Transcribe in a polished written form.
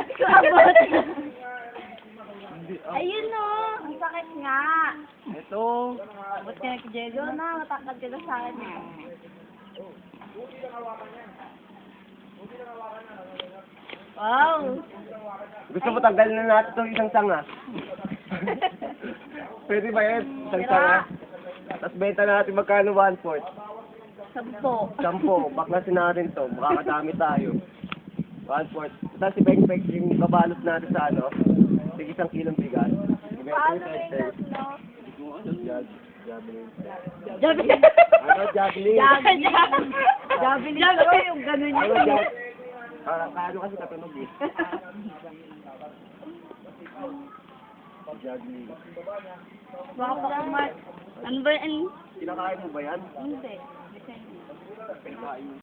Hindi ko abot. Ayun o. Ang sakit nga. Ito. Abot ka na kay Diego na. Matakad ka na sa akin. Wow. Gusto mo tanggalin na natin itong isang sanga? Pwede ba yan? Isang sanga? Tapos benta natin magkano 1/4? 10. 10. Baklasin natin to. Makakadami tayo. 1/4. Tapos ibeng-beg yung kabalot natin sa ano? Tig 1 kilong bigas. Paano may tatlo? Javelin. Javelin. Ano, javelin? Javelin. Javelin. Yung ganun Ano, yun. javelin? Paano kasi katunog eh? Javelin. Baka pa kumat. Ano ba yan? Kinakain mo ba yan? Hindi. Kinakain.